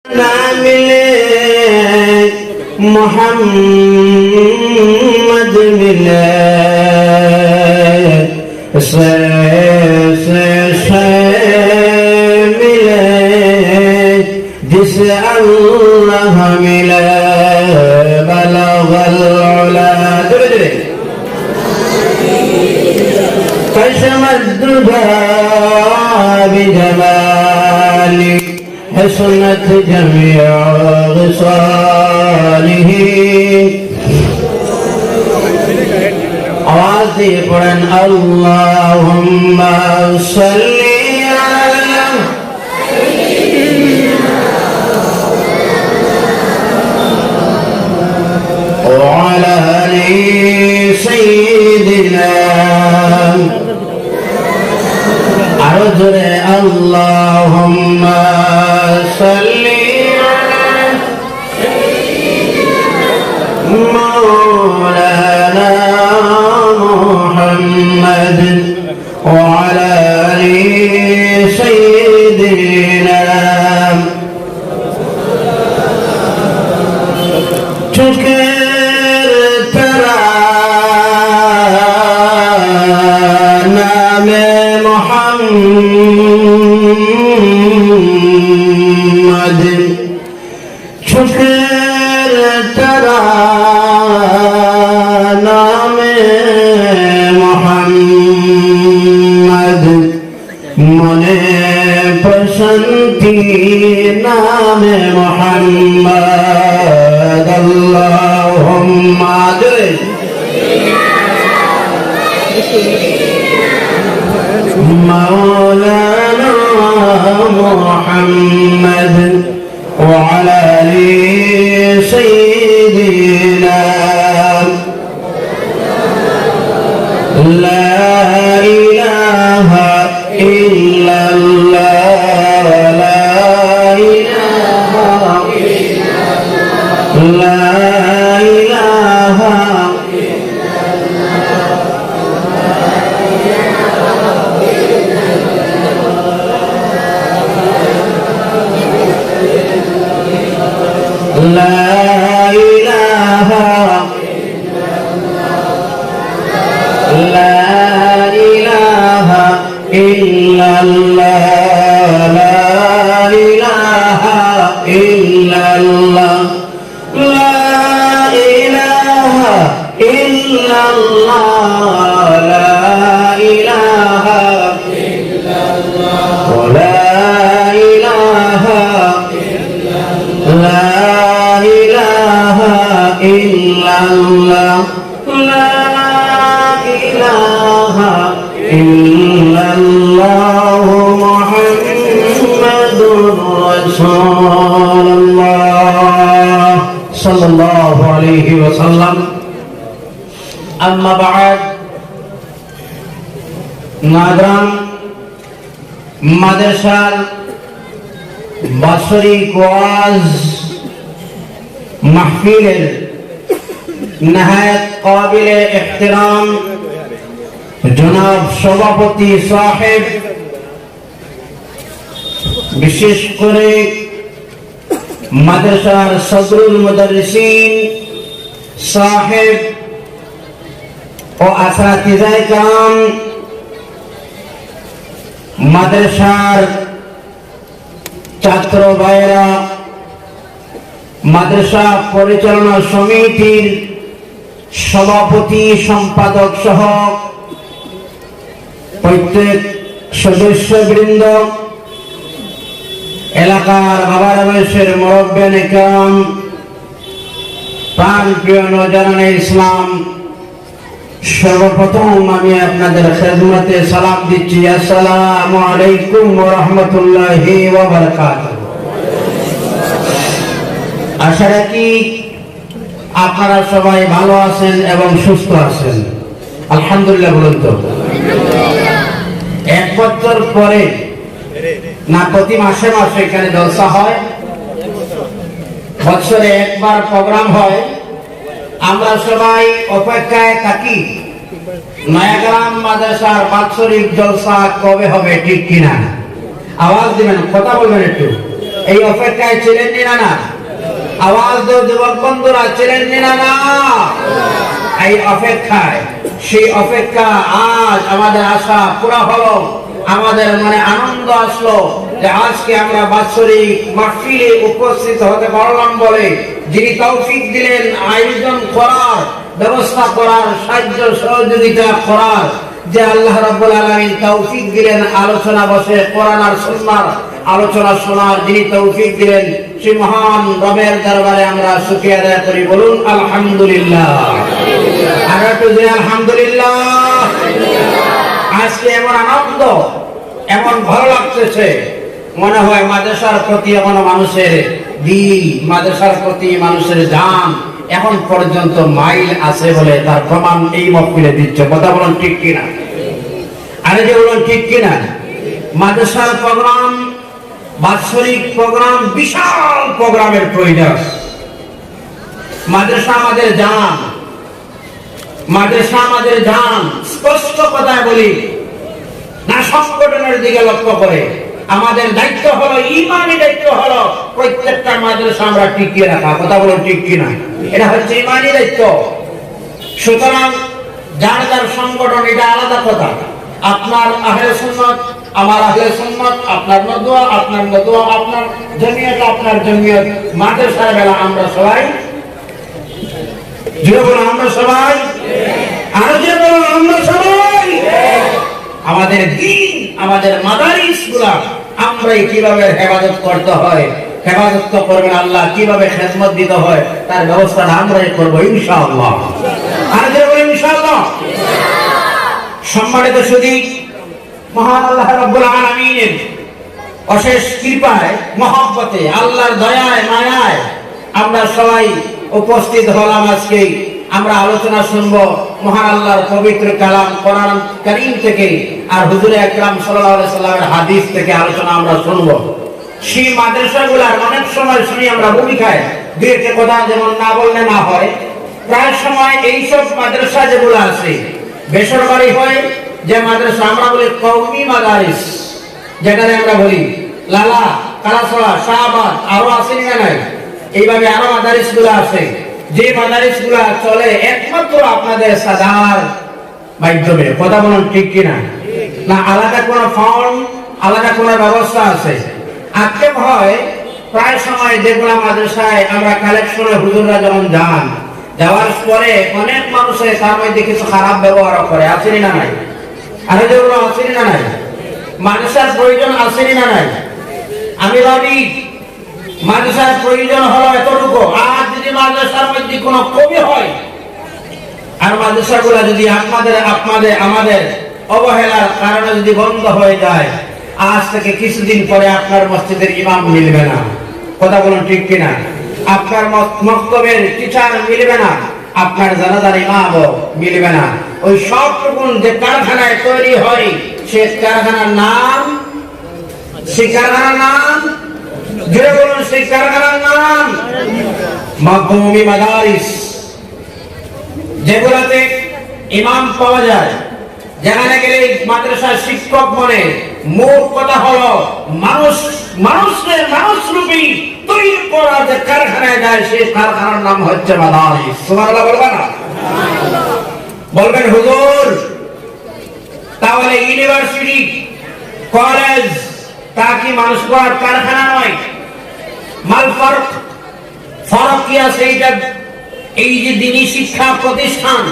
मिले मोहम्मद मिले से मिले जिसे अल्लाह मिले बलगल उला कशमद्दुहा बिजमाली حسنت جميع خصاله आवाज़ पढ़न अल्लाहुम्मा सल्ली अला वअला आलि सय्यिदिना आरो जोरे अल्लाहुम्मा सल्ली अला मौलाना मुहम्मद वअला आलि सय्यिदिना चुकेर तराना में मोहम्मद चुकेर तराना में मोहम्मद मने बसंती नाम मोहम्मद अल्लाहुम्मा मौलाना मुहम्मद वअला आलि सय्यिदिना ला इलाहा इल्लल्लाह ला इलाहा इल्लल्लाह ला इलाहा لا إله لا إله إلا الله لا إله إلا الله لا إله إلا الله لا إله إلا الله ولا إله لا إله إلا الله لا إله إلا الله محمد رسول الله صلى الله عليه وسلم أما بعد نادران মাদ্রাসার বাৎসরিক ওয়াজ মাহফিলের नहायत काबिल एहतराम जनाब सभापति साहेब विशेष करे मदरसार सदरुल मुदर्रिसीन साहेब और असातिज़ाए कराम मदरसार छात्र भाइरा मदरसा परिचालना समितिर सभापति सम्पादक सह प्रत्येक सदस्यबृंद एलाकार बाबार बयसेर मुरब्बियाने किराम प्राणप्रिय नौजवाने इस्लाम सर्वप्रथम आमि आपनादेर खिदमते सालाम दिচ্ছি আসসালামু আলাইকুম ওয়া রাহমাতুল্লাহি ওয়া বারাকাতুহু। আশা রাখি আপনারা সবাই ভালো আছেন এবং সুস্থ আছেন। আলহামদুলিল্লাহ বলুন তো। এক বছর পরে না প্রতি মাসে মাসে এখানে জলসা হয়, বছরে একবার প্রোগ্রাম হয়। আমরা সবাই অপেক্ষায় থাকি নয়াগ্রাম মাদ্রাসার বাৎসরিক জলসা কবে হবে, ঠিক কিনা? আওয়াজ দিবেন, কথা বলবেন একটু। এই অপেক্ষায় ছিলেন না না? আওয়াজ দাও যুবক বন্ধুরা, ছিলেন না না? এই অপেক্ষায়, সেই অপেক্ষা আজ আমাদের আশা পুরা হলো। আমাদের মনে আনন্দ আসলো যে আজকে আমরা বাৎসরিক মাহফিলে উপস্থিত হতে পারলাম বলে যিনি তৌফিক দিলেন আয়োজন করার, ব্যবস্থা করার, সাহায্য সহযোগিতা করার, যে আল্লাহ রাব্বুল আলামিন তৌফিক দিলেন আলোচনা বসে কোরআন আর সুন্নাহর আলোচনা শোনার, যিনি তৌফিক দিলেন সেই মহান রবের দরবারে আমরা শুকরিয়া আদায় করি। বলুন আলহামদুলিল্লাহ। আর একটু যে আলহামদুলিল্লাহ। আজকে এমন আনন্দ, এমন ভালো লাগতেছে, মনে হয় মাদ্রাসার প্রতি এমন মানুষের দিল, মাদ্রাসার প্রতি মানুষের জান এখন পর্যন্ত মাইল আছে বলে তার প্রমাণ এই মাহফিলে দিচ্ছে। কথা বলুন ঠিক কিনা? আরে যে বলুন ঠিক কিনা? মাদ্রাসার প্রোগ্রাম, বাৎসরিক প্রোগ্রাম, বিশাল প্রোগ্রামের প্রয়োজন। মাদ্রাসা আমাদের জান, মাদ্রাসা আমাদের জান। স্পষ্ট কথায় বলি না, সংগঠনের দিকে লক্ষ্য করে আমাদের দায়িত্ব হলো, ইমানি দায়িত্ব হলো প্রত্যেকটা মাদ্রাসা আমরা টিকিয়ে রাখা। কথা বলুন ঠিক কিনা? এটা হচ্ছে ইমানি দায়িত্ব। সুতরাং যার যার সংগঠন এটা আলাদা কথা। আপনার আহলে সুন্নাত, আমার আহলে সুন্নাত, আপনার মদুয়া, আপনার মদুয়া, আপনার জমিয়ত, আপনার জমিয়ত। মাদ্রাসার বেলা আমরা সবাই যে বলো আমরা সবাই, আর যে বলো আমরা সবাই, আমাদের দ্বীন, আমাদের মাদারিস গুলা আমরাই কিভাবে হেফাজত করতে হয়, হেফাজত করবেন আল্লাহ, কিভাবে খেদমত দিতে হয় তার ব্যবস্থাটা আমরাই করবো ইনশাআল্লাহ। আর যে বলো ইনশাআল্লাহ। সম্মানিত সুধী, মহান আল্লাহ রাব্বুল আলামিনের অশেষ কৃপায়, মহব্বতে, আল্লাহর দয়ায়, মায়ায় আমরা সবাই উপস্থিত হলাম। আজকে আমরা আলোচনা শুনবো মহান আল্লাহর পবিত্র কালাম কোরআন কারীম থেকে, আর হুজুরে আকরাম সাল্লাল্লাহু আলাইহি সাল্লামের হাদিস থেকে আলোচনা আমরা শুনবো। সেই মাদ্রাসাগুলোর অনেক সময় শুনি আমরা ভূমিকায় দুই একটা কথা যেমন না বললে না হয়। প্রায় সময় এইসব মাদ্রাসা যেগুলো আছে বেসরকারি হয়, যে মাদ্রাসা আমরা বলি কওমি মাদারিস, যেখানে আমরা বলি লালা, কালাসোয়া, শাহবাদ, আরো আছে না নাই, এইভাবে আরো মাদারিস গুলো আছে। যে মাদারিস গুলা চলে একমাত্র আপনাদের সাদার মাধ্যমে। কথা বলুন ঠিক কিনা? না আলাদা কোন ফান্ড, আলাদা কোন ব্যবস্থা আছে? আক্ষেপ হয় প্রায় সময় যেগুলো মাদ্রাসায় আমরা কালেকশনে হুজুররা যখন যান, যাওয়ার পরে অনেক মানুষের তার মধ্যে কিছু খারাপ ব্যবহার করে। আসেনি না নাই? আরে যেগুলো আসেনি না নাই? মাদ্রাসার প্রয়োজন আসেনি না নাই? আমি ভাবি মাদ্রাসার প্রয়োজন হলো এতটুকু। আর যদি মাদ্রাসার মধ্যে কোনো কমি হয়, আর মাদ্রাসাগুলো যদি আমাদের অবহেলার কারণে যদি বন্ধ হয়ে যায়, আজ থেকে কিছুদিন পরে আপনার মসজিদের ইমাম মিলবে না। কথা বলুন ঠিক কিনা? আপনার মক্তবের টিচার মিলবে না, আপনার জানাজার ইমামও মিলবে না। ওই সবটুকু যে কারখানায় তৈরি হয়, সে কারখানার নাম, সেই কারখানার নাম, জুড়ে বলুন সেই কারখানার নাম মাকবুমি মাদারিস। যেগুলাতে ইমাম পাওয়া যায়, যেখানে গেলে মাদ্রাসার শিক্ষক মনে মূল কথা হলো মানুষরূপী তৈরি করা যে কারখানায় যায়, সেই কারখানার নাম হচ্ছে মাদারিস। সুবহানাল্লাহ বলবেন না? বলবেন হুজুর, তাহলে ইউনিভার্সিটি, কলেজ তা কি মানুষ গড়ার কারখানা নয়? মাল ফরক কি আছে? এই যে দিনী শিক্ষা প্রতিষ্ঠান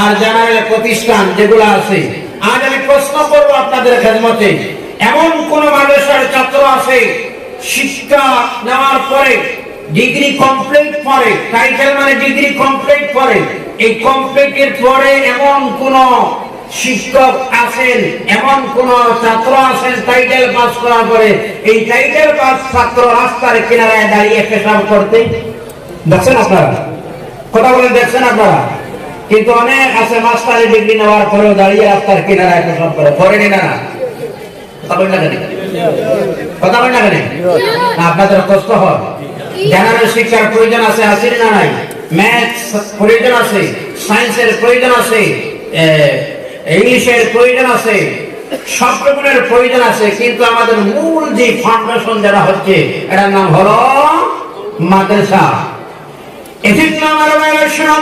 আর জেনারেল প্রতিষ্ঠান যেগুলো আছে, আজ আমি প্রশ্ন করব আপনাদের খেদমতে, এমন কোন মাদ্রাসার ছাত্র আছে শিক্ষা নেওয়ার পরে ডিগ্রি কমপ্লিট করে, টাইটেল মানে ডিগ্রি কমপ্লিট করে, এই কমপ্লিটের পরে এমন কোন শিক্ষক আছেন, এমন কোন ছাত্র আছেন টাইটেল পাস করার পরে এই টাইটেল পাস ছাত্র রাস্তার কিনারায় দাঁড়িয়ে পেশাব করতে দেখছেন আপনারা? কথা বলে দেখছেন আপনারা? কিন্তু অনেক আছে মাস্টারি ডিগ্রি নেওয়ার পরেও দাঁড়িয়ে রাস্তার কিনারায় পেশাব করে। করেনি না? কথা বলেন না কেন? কথা বলেন না কেন? আপনাদের কষ্ট হয়। জেনারেল শিক্ষার প্রয়োজন আছে, আছে না নাই? ম্যাথস প্রয়োজন আছে, সায়েন্সের প্রয়োজন আছে, ইংলিশের প্রয়োজন আছে, সব রকমের প্রয়োজন আছে, কিন্তু আমাদের মূল যে ফাউন্ডেশন যেটা হচ্ছে এটার নাম হলো মাদ্রাসা। এজন্য আমার ভাইরা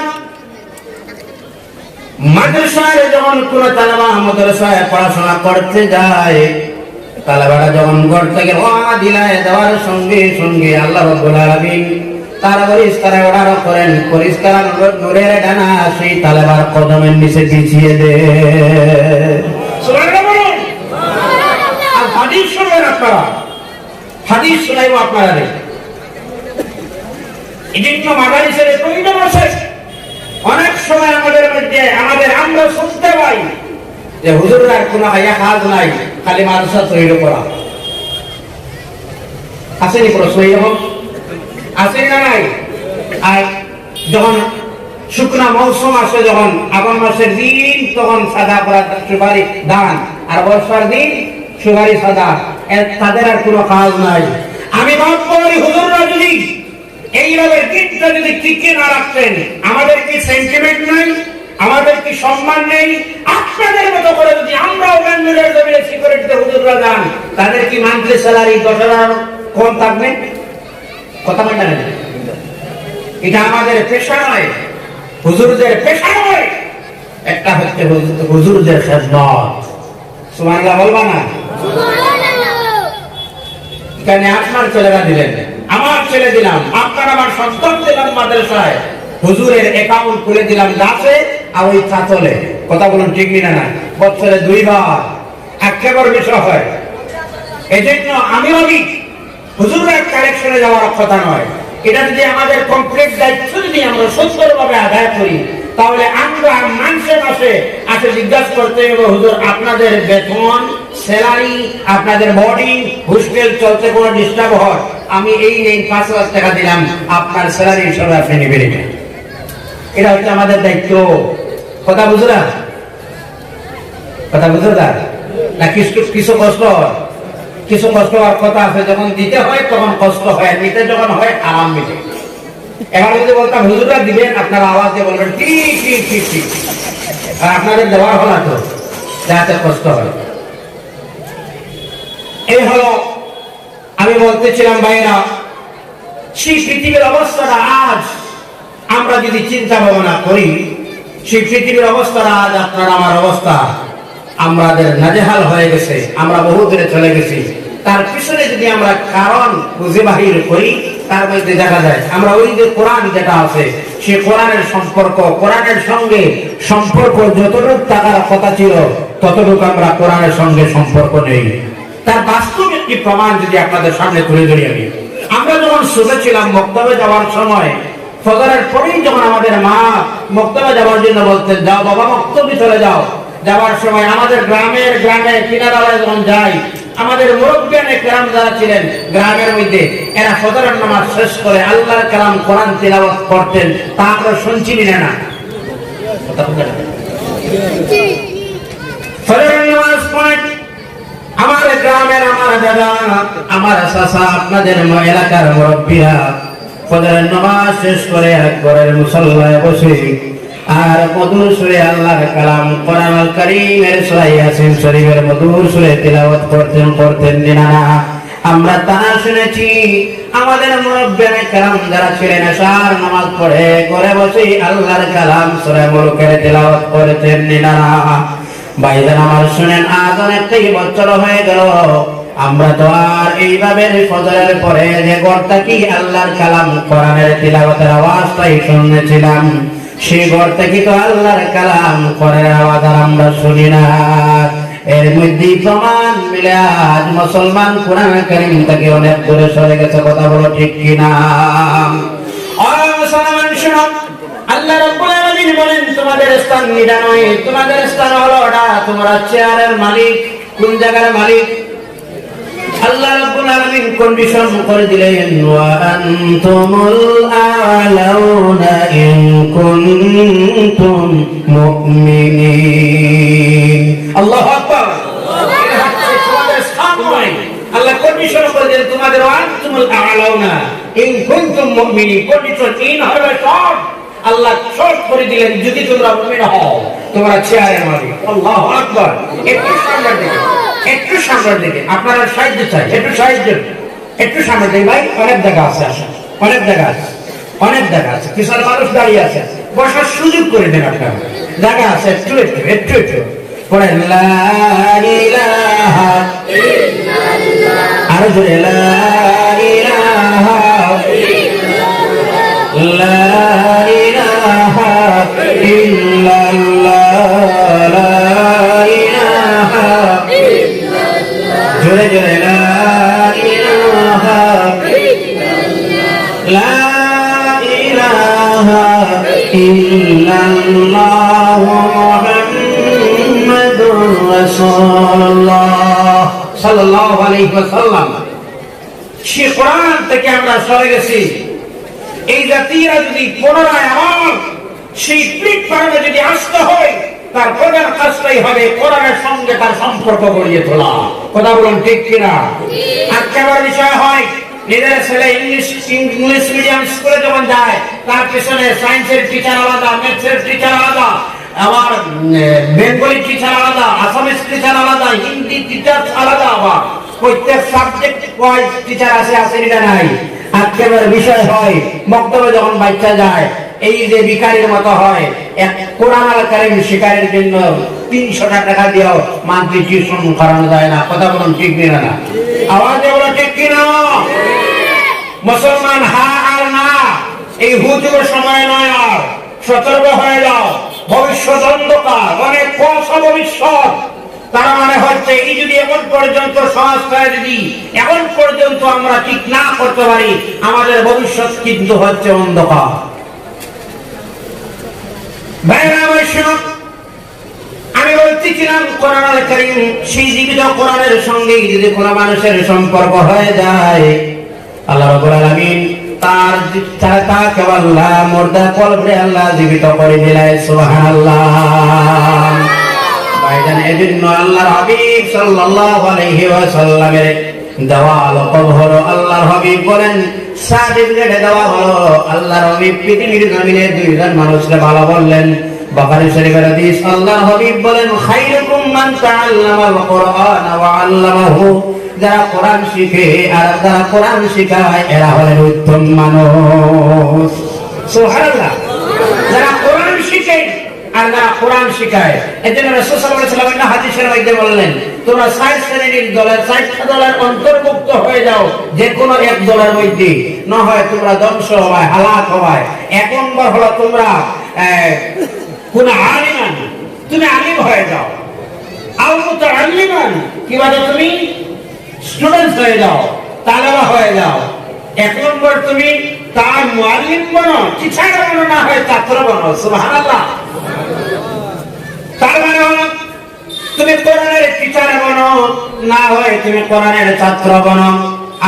মাদ্রাসায় যখন কোন তালেবা মাদ্রাসায় পড়াশোনা করতে যায়, তালেবারা যখন ঘর থেকে রওনা দিলায় দেওয়ার সঙ্গে সঙ্গে আল্লাহ রাব্বুল আলামিন তার পরিষ্কার অর্ডার করেন, পরিষ্কার নূরের ডানা সেই তালেবার কদমের নিচে বিছিয়ে দেয়। সুবহানাল্লাহ বলুন। আর হাদিস শুনবেন আপনারা, হাদিস শোনাইবো আপনারা। এজন্য মাদারিসের প্রয়োজন আছে। অনেক সময় আমাদের মধ্যে আমরা শুনতে পাই যে হুজুরের কোনো আয়া কাজ নাই, খালি মাদ্রাসা তৈরি করা। আসেনি প্রশ্ন এরকম আসেনি না নাই? আর যখন শুকনা মৌসুম আসে, যখন আগাম মাসের দিন, তখন সাদা করা সুপারি ধান, আর বর্ষার দিন সুপারি সাদা, তাদের আর কোনো কাজ নাই। আমি ভাব করি হুজুররা যদি এইভাবে দিনটা যদি টিকে না রাখতেন, আমাদের কি সেন্টিমেন্ট নাই, আমাদের কি সম্মান নেই? আপনাদের মতো করে যদি আমরাও ব্যাঙ্গালোরের জমিনে সিকিউরিটিতে হুজুররা যান, তাদের কি মান্থলি স্যালারি 10,000 কম থাকবে? কথা বলতে না, এটা আমাদের পেশা নয়, হুজুরদের পেশা নয়, একটা হচ্ছে হুজুরদের খেদমত। সুবহানাল্লাহ বলবা না? এখানে আপনার ছেলেরা দিলেন, আমার ছেলে দিলাম, আপনার আমার সন্তান দিলাম মাদ্রাসায়, হুজুরের অ্যাকাউন্ট খুলে দিলাম গাছে আর ওই চাতলে। কথা বলুন ঠিক না? না, বছরে 2 বার আক্ষেপের বিষয় হয়। এই জন্য আমি ভাবি হুজুরের কালেকশনে যাওয়ার কথা নয়, এটা যদি আমাদের কমপ্লিট দায়িত্ব যদি আমরা সুন্দরভাবে আদায় করি, তাহলে আমরা মাসে মাসে আসে জিজ্ঞাসা করতে হবে, হুজুর আপনাদের বেতন, স্যালারি, আপনাদের বোর্ডিং, হোস্টেল চলতে কোনো ডিস্টার্ব হয়, আমি এই 5,000 টাকা দিলাম, আপনার স্যালারি হিসাবে আপনি নেবেন। এটা হচ্ছে আমাদের দায়িত্ব। কথা বুঝলা? কথা বুঝলা না? কিছু কষ্ট হয়, কিছু কষ্ট হওয়ার কথা আছে। যখন দিতে হয় তখন কষ্ট হয়, নিতে যখন হয় আরাম মিটে। এবার যদি বলতাম হুজুররা দিবেন, আপনারা আওয়াজ দিয়ে বলবেন ঠিক ঠিক ঠিক ঠিক, আর আপনাদের দেওয়ার হল তো যাতে কষ্ট হয়। এই হলো আমি বলতেছিলাম ভাইরা, সেই পৃথিবীর অবস্থাটা আজ আমরা যদি চিন্তা ভাবনা করি, সেই পৃথিবীর অবস্থাটা আজ আপনার আমার অবস্থা, আমাদের নাজেহাল হয়ে গেছে, আমরা বহু দূরে চলে গেছি। তার পিছনে যদি আমরা কারণ খুঁজে বাহির করি, তার মধ্যে দেখা যায় আমরা ওই যে কোরআন যেটা আছে, সে কোরআনের সম্পর্ক, কোরআনের সঙ্গে সম্পর্ক যতটুকু থাকার কথা ছিল, ততটুকু আমরা কোরআনের সঙ্গে সম্পর্ক নেই। তার বাস্তব একটি প্রমাণ যদি আপনাদের সামনে তুলে ধরি আমি। আমরা যখন শুনেছিলাম মক্তবে যাওয়ার সময়, ফজরের পরেই যখন আমাদের মা মক্তবে যাওয়ার জন্য বলতেন, যাও বাবা মক্তবে চলে যাও, যাওয়ার সময় আমাদের গ্রামে কিনারায় যখন যাই, আমাদের মুরব্বিয়ানে কেরাম যারা ছিলেন গ্রামের মধ্যে, এরা ফজরের নামাজ শেষ করে আল্লাহর কালাম কোরআন তিলাওয়াত করতেন, তা আমরা শুনছিলি না? ফজরের নামাজ পড়ে আমার গ্রামের আমার দাদা, আমার চাচা, আপনাদের এলাকার মুরব্বিরা ফজরের নামাজ শেষ করে ঘরের মুসল্লায় বসে আর মধুর সুরে আল্লাহর কালাম কোরআন আল কারীমের সূরা ইয়াসিন শরীফের মধুর সুরে তিলাওয়াত করতেন না? আমরা তা শুনেছি। আমাদের মুরব্বিয়ানে কেরাম যারা ছিলেন এশার নামাজ পড়ে ঘরে বসে আল্লাহর কালাম সূরা মুলুকের তিলাওয়াত করতেন না? ভাইজান আমার শুনেন, আজ অনেকটাই বছর হয়ে গেল, আমরা তো আর এইভাবে ফজরের পরে যে ঘরটা কি আল্লাহর কালাম কোরআনের তিলাওয়াতের আওয়াজটাই শুনেছিলাম, সেই ঘর থেকে তো আল্লাহর কালাম কোরআনের আওয়াজ আর আমরা শুনি না। এর মধ্যে প্রমাণ মিলে আজ মুসলমান কোরআন কারীম থেকে অনেক দূরে সরে গেছে। কথা বলো ঠিক কিনা? মুসলমান শুনো, আল্লাহ রাব্বুল আলামিন বলেন তোমাদের স্থান নিডা নয়, তোমাদের স্থান হলো ওটা, তোমরা চেয়ারের মালিক। কোন জায়গার মালিক? আল্লাহ রাব্বুল আলামিন কন্ডিশন করে দিলেন, ওয়া আনতুমুল আ'লাউনা ইন কুনতুম মুমিনিন। আল্লাহু আকবার। তোমাদের স্থান নয়, আল্লাহ কন্ডিশন করে দিলেন তোমাদের, ওয়া আনতুমুল আ'লাউনা ইন কুনতুম মুমিনিন। কন্ডিশন ইন হবে শর্ট, আল্লাহ শর্ট করে দিলেন যদি তোমরা মুমিন হও। তোমরা চেয়ারের মালিক। আল্লাহু আকবার। একটু সামনের দিকে, একটু সামনের দিকে। আপনারা সাহায্য চাই, একটু সাহায্য, একটু সামনের দিকে ভাই। অনেক জায়গা আছে, আসেন, অনেক জায়গা আছে, অনেক জায়গা আছে। কিছু মানুষ দাঁড়িয়ে আছে, বসার সুযোগ করে দেন আপনারা। জায়গা আছে, একটু একটু একটু একটু পড়েন লা ইলাহা ইল্লাল্লাহ। আরো জোরে লা ইলাহা ইল্লাল্লাহ, লা ইলাহা ইল্লাল্লাহ, লা ইলাহা ইল্লাল্লাহ। জোরে জোরে লা ইলাহা ইল্লাল্লাহ, লা ইলাহা ইল্লাল্লাহ, মুহাম্মাদুর রাসূলুল্লাহ সাল্লাল্লাহু আলাইহি ওয়াসাল্লাম। সে কোরআন থেকে আমরা সরে গেছি। এই জাতিরা যদি পুনরায় আমার সেই প্ল্যাটফর্মে যদি আসতে হয়, তার প্রধান কাজটাই হবে কোরআনের সঙ্গে তার সম্পর্ক গড়িয়ে তোলা। কথা বলুন ঠিক কিনা? আজকের বিষয় হয় নিজের ছেলে ইংলিশ মিডিয়াম স্কুলে যখন যায়, তার পিছনে সায়েন্সের টিচার আলাদা, ম্যাথসের টিচার আলাদা, আবার বেঙ্গলি টিচার আলাদা, আসামিস টিচার আলাদা, হিন্দি টিচার আলাদা, আবার প্রত্যেক সাবজেক্ট ওয়াইজ টিচার আছে, এটা নাই। আজকের বিষয় হয় মক্তবে যখন বাচ্চা যায়, এই যে ভিখারির মতো হয়, এক কোরআন আল কারীম শিকারের জন্য 300 টাকা দিয়েও মান্থলি টিউশন করানো যায় না। কথা বলুন ঠিক কিনা? না আওয়াজে বলো ঠিক কিনা? মুসলমান হা আর না, এই হুজুর সময় নয়, আর সতর্ক হয়ে যাও। ভবিষ্যৎ অন্ধকার, অনেক কুয়াশা ভবিষ্যৎ। তার মানে হচ্ছে এই যদি এখন পর্যন্ত সমাজটায় যদি এখন পর্যন্ত আমরা ঠিক না করতে পারি, আমাদের ভবিষ্যৎ কিন্তু হচ্ছে অন্ধকার। আমি বলতেছিলাম কোরআন আল কারীম, সেই জীবিত কোরআনের সঙ্গে যদি কোন মানুষের সম্পর্ক হয়ে যায়, আল্লাহ রাব্বুল আলামিন তার তাকে আল্লাহ মুর্দা কলবে আল্লাহ জীবিত করে দিলেন। সুবহানাল্লাহ। ভাইজান, এজন্য আল্লাহর হাবিব সাল্লাল্লাহু আলাইহি ওয়াসাল্লামের দেওয়া লকব হলো, আল্লাহর হাবিব বলেন সার্টিফিকেট দেওয়া হলো। আল্লাহর হাবিব পৃথিবীর জমিনে দুইজন মানুষকে ভালো বললেন। বুখারী শরীফের হাদিস, আল্লাহর হাবিব বলেন খায়রুকুম মান তাআল্লামাল কুরআন ওয়া আল্লামাহু। যারা কোরআন শিখে আর যারা কোরআন শেখায়, এরা হলেন উত্তম মানুষ। সুবহানাল্লাহ। যারা কোরআন শিখে আর যারা কোরআন শেখায়, এজন্য রাসূল সাল্লাল্লাহু আলাইহি ওয়াসাল্লাম হাদিসের মধ্যে বললেন, তোমরা ৬০ শ্রেণীর দলের ৬০টা দলের অন্তর্ভুক্ত হয়ে যাও, যে কোনো এক দলের মধ্যে, না হয় তোমরা ধ্বংস হবে, হালাক হবে। এক নম্বর হলো তোমরা কোন আলিমান, তুমি আলিম হয়ে যাও। আও মুতাআল্লিমান, কিভাবে তুমি স্টুডেন্ট হয়ে যাও, তালেবা হয়ে যাও। এক নম্বর তুমি তার মুআল্লিম বনো, টিচার বনো, না হয় ছাত্র বনো। সুবহানাল্লাহ। তার মানে হলো তুমি কোরআনের টিচার বনো, না হয় তুমি কোরআনের ছাত্র বনো।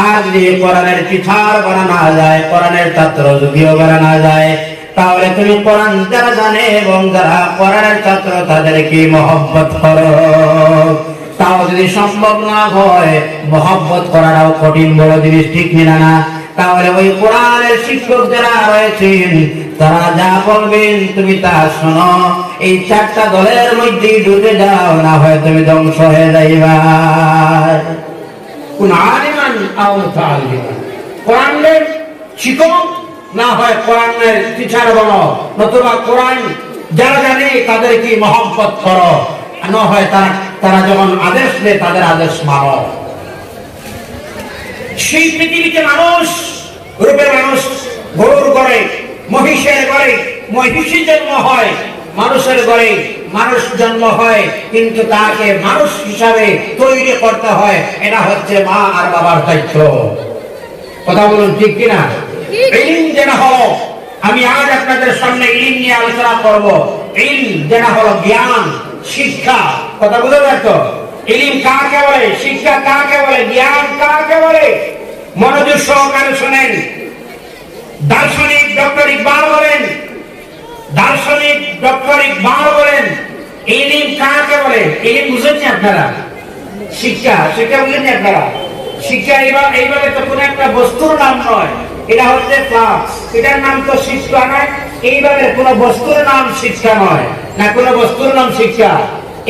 আর যদি কোরআনের টিচার বানানো যায়, কোরআনের ছাত্র যদিও বানানো যায়, তাহলে তুমি কোরআন যারা জানে এবং যারা কোরআনের ছাত্র তাদেরকে মহব্বত করো। তাও যদি সম্ভব না হয়, মহব্বত করাটাও কঠিন বড় জিনিস, ঠিক কিনা না? তাহলে ওই কোরআনের শিক্ষক যারা রয়েছেন, তারা যা বলবেন তুমি তা শোনো। এই 4টা দলের মধ্যে ঢুকে যাও, না হয় তুমি ধ্বংস হয়ে যাইবা। কোন আলিমান আও মুতাআল্লিমান, কোরআনের শিক্ষক, না হয় কোরআনের টিচার বলো, নতুবা কোরআন যারা জানে তাদেরকে মহব্বত করো, না হয় তারা যখন আদেশ দেয় তাদের আদেশ মানো। সেই পৃথিবীতে মানুষ, রূপের মানুষ গরুর ঘরে, মহিষের ঘরে মহিষী জন্ম হয়, মানুষের ঘরে মানুষ জন্ম হয়, কিন্তু তাকে মানুষ হিসাবে তৈরি করতে হয়। এটা হচ্ছে মা আর বাবার দায়িত্ব। কথা বলুন ঠিক কিনা? ইলম যেটা হলো, আমি আজ আপনাদের সামনে ইলম নিয়ে আলোচনা করব। ইলম যেটা হলো জ্ঞান, শিক্ষা। কথা বুঝতে পারছো? ইলম কাকে বলে, শিক্ষা কাকে বলে, জ্ঞান কাকে বলে? মনোযোগ সহকারে শুনেন। দার্শনিক ডক্টর ইকবাল বলেন, দার্শনিক ডক্টর ইকবাল বলেন, ইলম কাকে বলে? ইলম বুঝেছেন আপনারা? শিক্ষা, শিক্ষা বুঝেছেন আপনারা? শিক্ষা এইভাবে তো কোন একটা বস্তুর নাম নয়, এটা হচ্ছে ক্লাস, এটার নাম তো শিক্ষা নয়। এইভাবে কোন বস্তুর নাম শিক্ষা নয়, না কোন বস্তুর নাম শিক্ষা।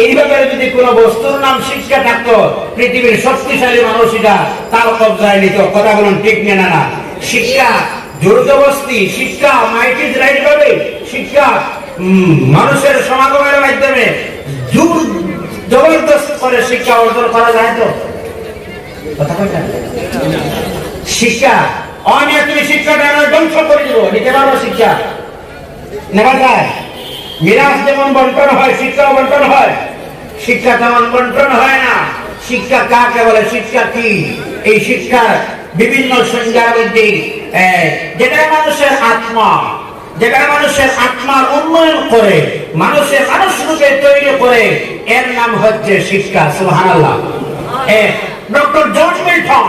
এইভাবে যদি কোন বস্তুর নাম শিক্ষা থাকতো, পৃথিবীর শক্তিশালী মানুষ এটা তার কবজায় নিত। কথা বলুন ঠিক না? না, শিক্ষা জোরজবস্তি, শিক্ষা মাইটিজ রাইট ভাবে, শিক্ষা মানুষের সমাগমের মাধ্যমে জোর জবরদস্ত করে শিক্ষা অর্জন করা যায়। তো কথা বলতে শিক্ষা অনিয়া তুমি শিক্ষাটা ধ্বংস করে দিব, নিতে পারবো? শিক্ষা নেওয়া যায়? মিরাজ যেমন বন্টন হয়, শিক্ষা বন্টন হয়। শিক্ষা তেমন বন্টন হয় না। শিক্ষা কাকে বলে? শিক্ষা কি? এই শিক্ষার বিভিন্ন সংজ্ঞার মধ্যে যেটা মানুষের আত্মা, যেটা মানুষের আত্মার উন্নয়ন করে, মানুষের মানুষ রূপে তৈরি করে, এর নাম হচ্ছে শিক্ষা। সুবহানাল্লাহ। ডক্টর জর্জ মিল্টন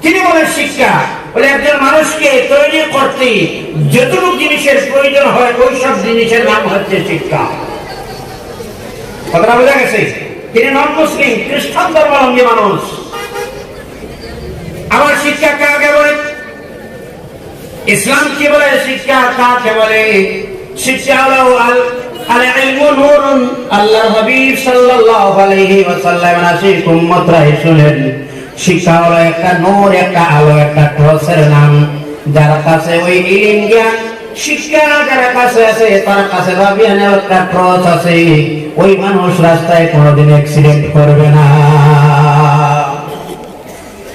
তিনি বলেন শিক্ষা বলে একজন মানুষকে তৈরি করতে যতটুকু জিনিসের প্রয়োজন হয় ওই সব জিনিসের নাম হচ্ছে শিক্ষা। কথাটা বোঝা গেছে? তিনি নন মুসলিম, খ্রিস্টান ধর্মাবলম্বী মানুষ। আবার শিক্ষা কাকে বলে? ইসলাম কি বলে? শিক্ষা কাকে বলে? শিক্ষা হলো আল-ইলমু নূরুন। আল্লাহর হাবিব সাল্লাল্লাহু আলাইহি ওয়াসাল্লাম নাসিক উম্মতরা শুনেন, শিক্ষা হলো একটা নূর, একটা আলো, একটা টর্চের নাম। যার কাছে ওই ইলম জ্ঞান শিক্ষা যার কাছে আছে, তার কাছে ভাবিয়ানের একটা টর্চ আছে, ওই মানুষ রাস্তায় কোনোদিন অ্যাক্সিডেন্ট করবে না।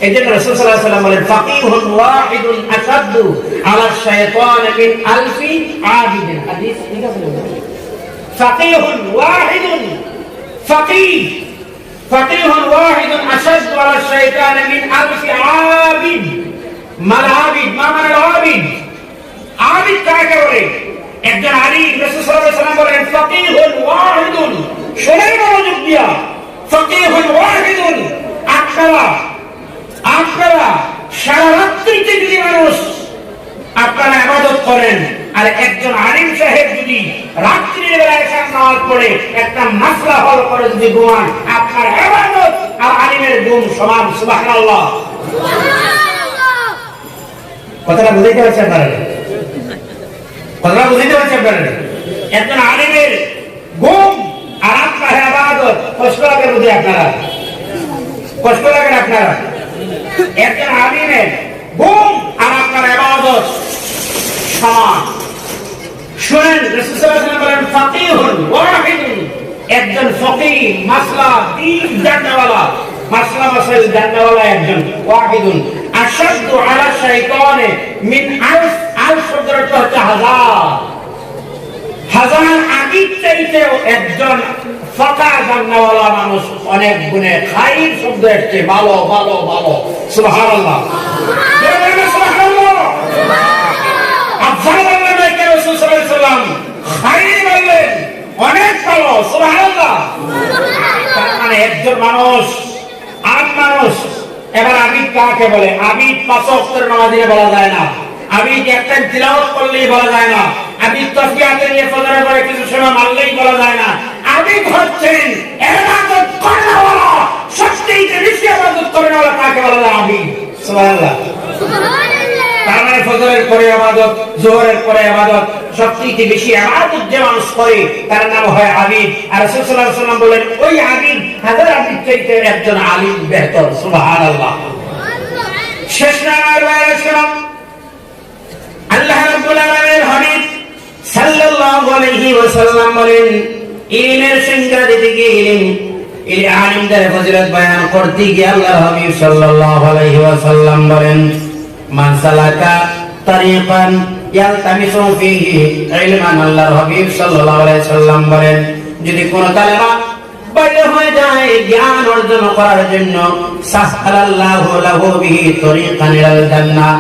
এই জন্য রাসূল সাল্লাল্লাহু আলাইহি ওয়াসাল্লাম বলেন, ফাকিহুন ওয়াহিদুন আশাদ্দু আলা শাইতান মিন আলফি আবিদিন। হাদিস ঠিক আছে? ফাকিহুন ওয়াহিদুন, ফাকিহুন ওয়াহিদুন আশাদ্দু আলা শাইতান মিন আলফি আবিদ। মাল আবিদ, মা মানে আবিদ। আবিদ কাকে বলে? একজন আলিম। রাসূল সাল্লাল্লাহু আলাইহি ওয়াসাল্লাম বলেন, ফাকিহুন ওয়াহিদুন, শোনেন মনোযোগ দিয়া, ফাকিহুন ওয়াহিদুন। আপনারা সারা রাত্রিতে যদি মানুষ আপনারা ইবাদত করেন, আর একজন আলিম সাহেব যদি রাত্রির বেলায় এসে নামাজ পড়ে একটা মাসলা হল করে যদি ঘুমান, আপনার ইবাদত আর আলিমের ঘুম সমান। সুবহানাল্লাহ। কথাটা বুঝতে পারছেন আপনারা? কথাটা বুঝতে পারছেন আপনারা? একজন আলিমের ঘুম আর আপনার ইবাদত কষ্ট লাগে বুঝে আপনারা? কষ্ট লাগে আপনারা? একজন আলিমের ঘুম আর আপনার ইবাদত সমান। শুনেন, রাসূল সাল্লাল্লাহু আলাইহি ওয়াসাল্লাম বলেন, ফাকিহুন ওয়াহিদুন, একজন ফকিহ, মাসলা দ্বীন জাননেওয়ালা, মাসলা মাসাইল জাননেওয়ালা একজন, ওয়াহিদুন আশাদ্দু আলা শাইতান মিন আলফ। আলফ শব্দের অর্থ হচ্ছে হাজার। হাজার আবিদ চাইতেও একজন ফাঁকা জাননেওয়ালা মানুষ অনেক গুণে খাইর শব্দ এসছে, ভালো ভালো ভালো। সুবহানাল্লাহ। সুবহানাল্লাহ। আফজাল আল্লাহকে রাসূল সাল্লাল্লাহু আলাইহি ওয়াসাল্লাম খাইর বললেন, অনেক ভালো। সুবহানাল্লাহ। তার মানে একজন মানুষ আর মানুষ। এবার আবিদ কাকে বলে? আবিদ পাঁচ ওয়াক্তের নামাজে বলা যায় না। আবিদ একটা তিলাওয়াত করলেই বলা যায় না। আবিদ তাসবিহাতে নিয়ে ফজরের পরে কিছু সময় মারলেই বলা যায় না। আবিদ হচ্ছেন ইবাদত করাওয়ালা, সত্যিই বেশি ইবাদত করাওয়ালা কাকে বলা যায়? আবিদ। সুবহানাল্লাহ। তার মানে ফজরের পরে ইবাদত, যোহরের পরে ইবাদত, সবচেয়ে বেশি ইবাদত যে মানুষ করে তার নাম হয় আবিদ। আর রাসূল সাল্লাল্লাহু আলাইহি ওয়াসাল্লাম বলেন, ওই আবিদ হাজার আবিদ চাইতে একজন আলিম বেহতর। সুবহানাল্লাহ। শেষ নাম্বার বাইরাশালাম, আল্লাহ রাব্বুল আলামিনের হাবিব সাল্লাল্লাহু আলাইহি ওয়াসাল্লাম বলেন, ইলমের সংজ্ঞা দিতে গিয়ে এই আলিমদের ফজিলত বয়ান করতে গিয়ে আল্লাহর হাবিব সাল্লাল্লাহু আলাইহি ওয়াসাল্লাম বলেন, মান সালাকা তারিকান ইয়ালতামিসু ফীহি ইলমান। আল্লাহর হাবিব সাল্লাল্লাহু আলাইহি ওয়াসাল্লাম বলেন, যদি কোন তালেবা বাইরে হয়ে যায় জ্ঞান অর্জন করার জন্য, সাহালাল্লাহু লাহু বিহি তরিকান ইলাল জান্নাহ।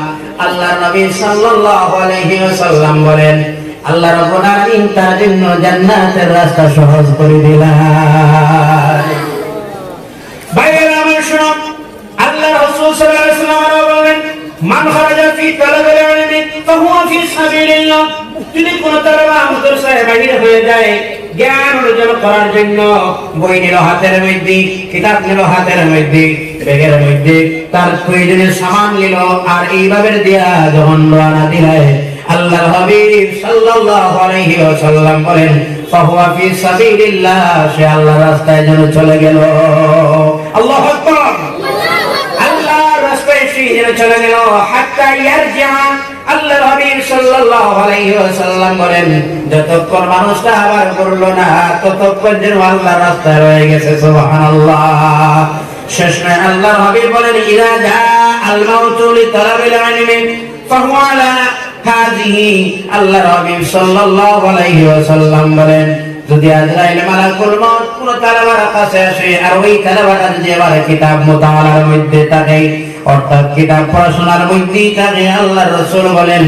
আল্লাহর নবী সাল্লাল্লাহু আলাইহি ওয়াসাল্লাম বলেন, আল্লাহ রাব্বুল আলামিন তার জন্য জান্নাতের রাস্তা সহজ করে দিলেন। বাইরে আমার শুনুন, আল্লাহ রাসূল সাল্লাল্লাহু আলাইহি ওয়াসাল্লাম বলেন, মান খারাজা ফি তালাবিল ইলমি ফাহুয়া ফি সাবিলিল্লাহ। যদি কোন তালেবা মাদ্রাসায় বাইরে হয়ে যায় জ্ঞান অর্জন করার জন্য, বই নিল হাতের মধ্যে, কিতাব নিল হাতের মধ্যে, ব্যাগের মধ্যে তার প্রয়োজনীয় সামান নিল আর এইভাবে দিয়া যখন রওনা দিলেন আল্লাহর হাবিব সাল্লাল্লাহু আলাইহি ওয়াসাল্লাম বলেন ফাহুয়া ফি সাবিলিল্লাহ, সে আল্লাহর রাস্তায় যেন চলে গেল। আল্লাহু আকবার, আল্লাহর রাস্তায় সে যেন চলে গেল। হাত্তা ইয়ারজিআ, আল্লাহর হাবিব সাল্লাল্লাহু আলাইহি ওয়াসাল্লাম বলেন যতক্ষণ মানুষটা আবার করলো না ততক্ষণ যেন আল্লাহর রাস্তায় রয়ে গেছে। সুবহানাল্লাহ। শেষ নয় আল্লাহর হাবিব বলেন ইযা জা আল মাউতু লিতালাবিল ইলমি ফাহুয়া আলা হাযিহি, আল্লাহর হাবিব সাল্লাল্লাহু আলাইহি ওয়াসাল্লাম বলেন যদি আজরাইল মালাকুল মউত কোন তালাবার কাছে আসে আর ওই তালাবাটা যদি আবার কিতাব মুতাআলার মধ্যে থাকে, অর্থাৎ কিতাব পড়াশোনার মধ্যেই থাকে, আল্লাহর রাসূল বলেন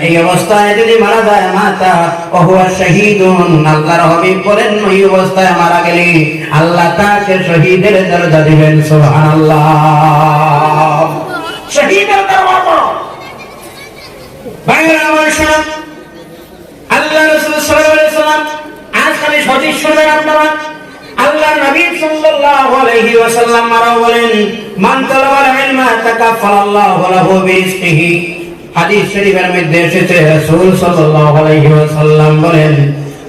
এই অবস্থায় যদি মারা যায় মাতা ওহুয়া শহীদুন, আল্লাহর হাবিব বলেন ওই অবস্থায় মারা গেলে আল্লাহ তাকে শহীদের দরজা দিবেন। সুবহানাল্লাহ। শহীদের দরজা ভাইরা আমার শোনেন, আল্লাহ রাসূল সাল্লাল্লাহু আলাইহি ওয়াসাল্লাম আজ খালি সঠিক শুনবেন আপনারা। আল্লাহ নবী সাল্লাল্লাহু আলাইহি ওয়াসাল্লাম আরো বলেন মান তালাবাল ইলমা তাকাফালাল্লাহু লাহু বিরিজকিহি, হাদিস শরীফের মধ্যে এসেছে রাসূল সাল্লাল্লাহু আলাইহি ওয়াসাল্লাম বলেন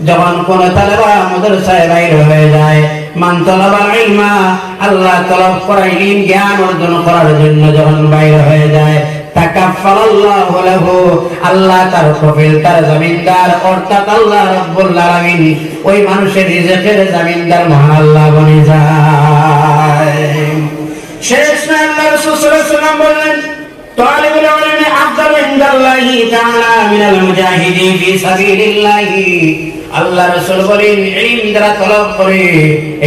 যখন কোন তালেবা মাদ্রাসায় বাইরে হয়ে যায়, মান তালাবাল ইলমা, আল্লাহ তলব করা ইলম জ্ঞান অর্জন করার জন্য যখন বাইরে হয়ে যায়, তাকাফালাল্লাহু লাহু, আল্লাহ তার কফিল তার জমিনদার অর্থাৎ আল্লাহ রাব্বুল আলামিন ওই মানুষের রিজকের জমিনদার মহান আল্লাহ বনে যায়। শেষ নয় আল্লাহ রাসূল সাল্লাল্লাহু আলাইহি ওয়াসাল্লাম বলেন তালিবুল ইলমি আফদালু ইনদাল্লাহি তাআলা মিনাল মুজাহিদিন ফি সাবিলিল্লাহি, আল্লাহ রাসূল বলেন ইলম যারা তলব করে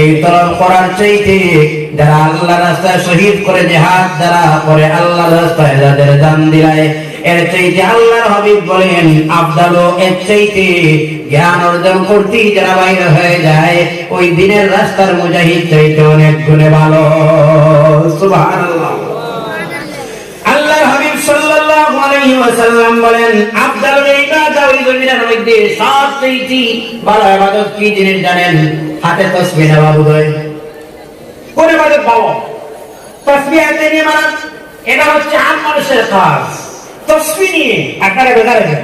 এই তলব করার চাইতে যারা আল্লাহর রাস্তায় শহীদ করে জিহাদ যারা করে আল্লাহর রাস্তায় যাদের জান দিলায় এর চাইতে আল্লাহর হাবিব বলেন আফদালু, এর চাইতে জ্ঞান অর্জন করতে যারা বাইরে হয়ে যায় ওই দিনের রাস্তার মুজাহিদ চাইতে অনেক গুণে ভালো। সুবহানাল্লাহ। আল্লাহর হাবিব সাল্লাল্লাহু আলাইহি ওয়াসাল্লাম বলেন আফদালুল ইবাদা ওই জমিনের মধ্যে সবচেয়ে ভালো ইবাদত কি জিনিস জানেন? হাতে তাসবিহ নেওয়া বুঝায়। কোন ইবাদত ভালো? তাসবিহ হাতে নিয়ে মারা, এটা হচ্ছে আম মানুষের কাজ। তাসবিহ নিয়ে আপনারা বেকার আছেন,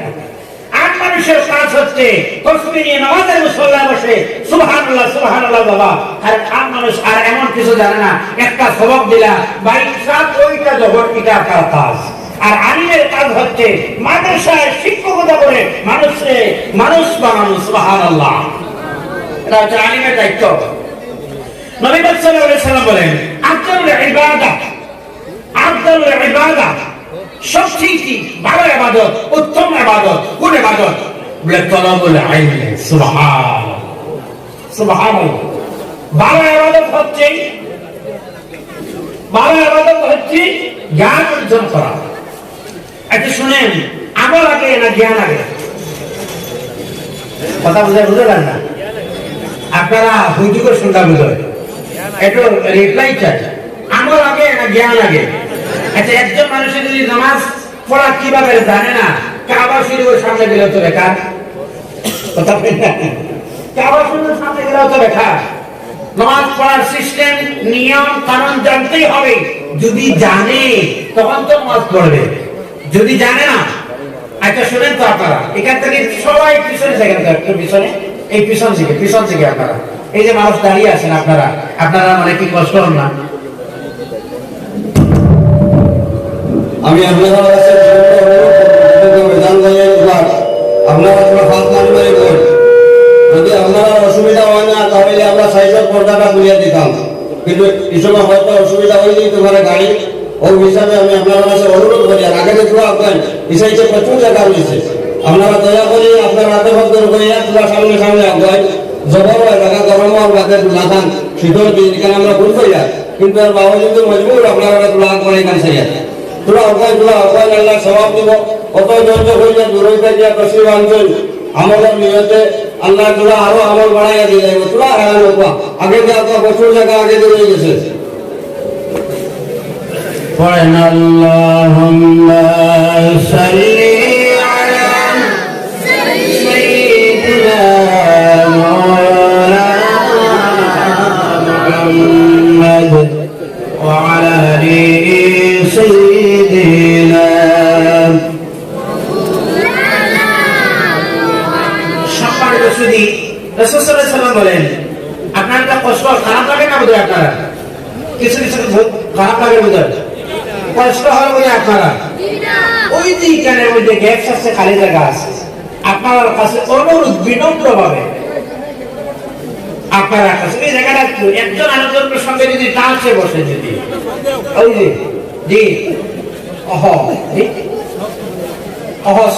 আম মানুষের কাজ হচ্ছে তাসবিহ নিয়ে নামাজের মুসল্লায় বসে সুবহানাল্লাহ সুবহানাল্লাহ বাবা, আর আম মানুষ আর এমন কিছু জানে না, একটা সবক দিলা ভাই সব ওইটা জবর, এটা আপনার কাজ। আর আলিমের কাজ হচ্ছে মাদ্রাসায় শিক্ষকতা করে মানুষকে মানুষ বানানো। সুবহানাল্লাহ। এটা হচ্ছে আলিমের দায়িত্ব। নবী সাল্লাল্লাহু আলাইহি ওয়াসাল্লাম বলেন আফদালুল ইবাদা, আফদালুল ইবাদা সবচেয়ে ভালো ইবাদত, উত্তম ইবাদত কোন ইবাদত? বলে তলবুল ইলম। সুবহানাল্লাহ সুবহানাল্লাহ। ভালো ইবাদত হচ্ছে জ্ঞান অর্জন করা। আচ্ছা শুনেন, আমল আগে না জ্ঞান আগে? কথা বুঝলেন না আপনারা? হুজুরের শুনটা বুঝলেন, একটু রিপ্লাই চাই। আমল আগে না জ্ঞান আগে? আচ্ছা একজন মানুষের যদি নামাজ পড়া কিভাবে জানে না, কাবা শরীফের সামনে গেলেও তো বেকার। কথা বলেন, কাবা শরীফের সামনে গেলেও তো বেকার। নামাজ পড়ার সিস্টেম নিয়ম কানুন জানতেই হবে। যদি জানে তখন তো নামাজ পড়বে, যদি জানে না। আচ্ছা শুনেন তো আপনারা, এখান থেকে সবাই পিছনে থাকেন, একটু পিছনে, এই পিছন থেকে আপনারা এই যে মানুষ দাঁড়িয়ে আছেন, আপনারা মানে কি কষ্ট হন না? আমি আপনারা কাছে আপনারা যদি আপনারা অসুবিধা হয় না তাহলে আমরা সাইকেল পর্দাটা খুলিয়ে দিতাম, কিন্তু এই সময় হয়তো অসুবিধা হয়ে যেতে পারে গাড়ি। ওই হিসাবে আমি আপনার কাছে অনুরোধ করি, আর আগে দেখবো আপনার এই সাইডে প্রচুর জায়গা রয়েছে, আপনারা দয়া করে আপনার হাতে ভক্ত করিয়া তোলা সামনে আগায় জবর হয় জায়গা গরম আর বাদে লাগান শীতল দিন এখানে আমরা ভুল করিয়া, কিন্তু আর বাবা যদি মজবুর আপনারা তোলা করে এখানে সাইয়া তোলা অকায় আল্লাহ স্বভাব দিব। কত ধৈর্য হইলে দূর হইতে গিয়া তসিব আনছেন আমলের নিয়তে আল্লাহ তোলা আরো আমল বাড়াইয়া দিয়ে যাইব। তোলা আগে যে আপনার প্রচুর জায়গা আগে দিয়ে গেছে। পড়েন আল্লাহুম্মা সাল্লি আলা সাইয়্যিদিনা মাওলানা মুহাম্মদ রাসূল সাল্লাল্লাহু আলাইহি ওয়াসাল্লাম বলেন, আপনার একটা কষ্ট খারাপ লাগে না বোধহয়? আপনারা কিছু কিছু খারাপ লাগে বোধহয়, কষ্ট হয় বোধহয় আপনারা? ওই যে কানের মধ্যে গ্যাস আছে, খালি জায়গা আছে, আপনার কাছে অনুরোধ বিনম্র ভাবে আপনার কাছে এই জায়গাটা একজন আরেকজনের সঙ্গে যদি টাচে বসে, যদি ওই যে জি